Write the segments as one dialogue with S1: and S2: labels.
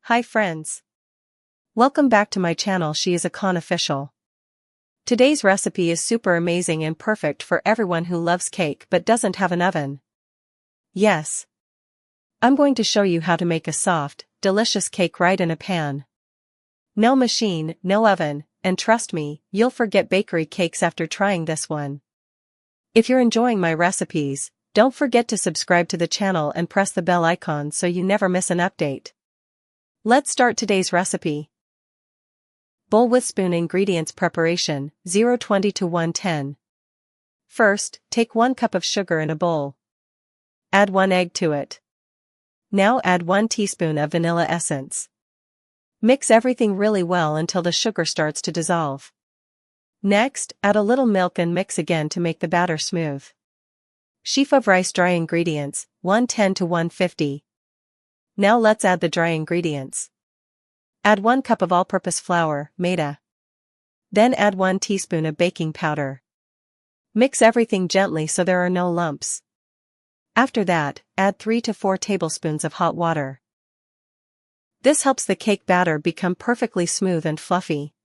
S1: Hi friends. Welcome back to my channel Shiza Khan Official. Today's recipe is super amazing and perfect for everyone who loves cake but doesn't have an oven. Yes. I'm going to show you how to make a soft, delicious cake right in a pan. No machine, no oven, and trust me, you'll forget bakery cakes after trying this one. If you're enjoying my recipes, don't forget to subscribe to the channel and press the bell icon so you never miss an update. Let's start today's recipe. Bowl with spoon ingredients preparation, 020 to 110. First, take 1 cup of sugar in a bowl. Add 1 egg to it. Now add 1 teaspoon of vanilla essence. Mix everything really well until the sugar starts to dissolve. Next, add a little milk and mix again to make the batter smooth. Sheaf of rice dry ingredients, 110 to 150. Now let's add the dry ingredients. Add 1 cup of all-purpose flour, maida. Then add 1 teaspoon of baking powder. Mix everything gently so there are no lumps. After that, add 3 to 4 tablespoons of hot water. This helps the cake batter become perfectly smooth and fluffy.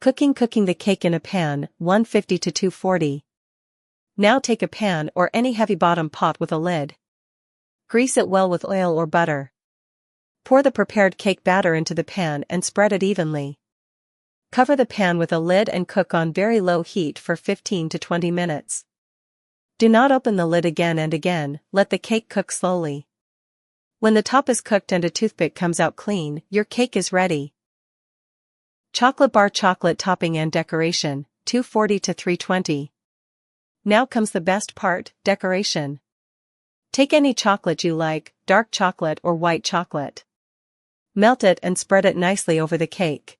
S1: Cooking the cake in a pan, 150 to 240. Now take a pan or any heavy bottom pot with a lid. Grease it well with oil or butter. Pour the prepared cake batter into the pan and spread it evenly. Cover the pan with a lid and cook on very low heat for 15 to 20 minutes. Do not open the lid again and again, let the cake cook slowly. When the top is cooked and a toothpick comes out clean, your cake is ready. Chocolate bar chocolate topping and decoration, 240 to 320. Now comes the best part, decoration. Take any chocolate you like, dark chocolate or white chocolate. Melt it and spread it nicely over the cake.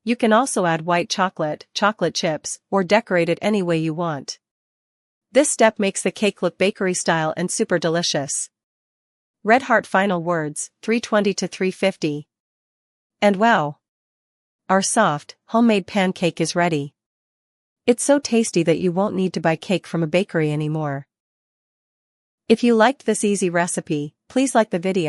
S1: You can also add white chocolate, chocolate chips, or decorate it any way you want. This step makes the cake look bakery style and super delicious. Red heart final words, 320 to 350. And wow! Our soft, homemade pancake is ready. It's so tasty that you won't need to buy cake from a bakery anymore. If you liked this easy recipe, please like the video.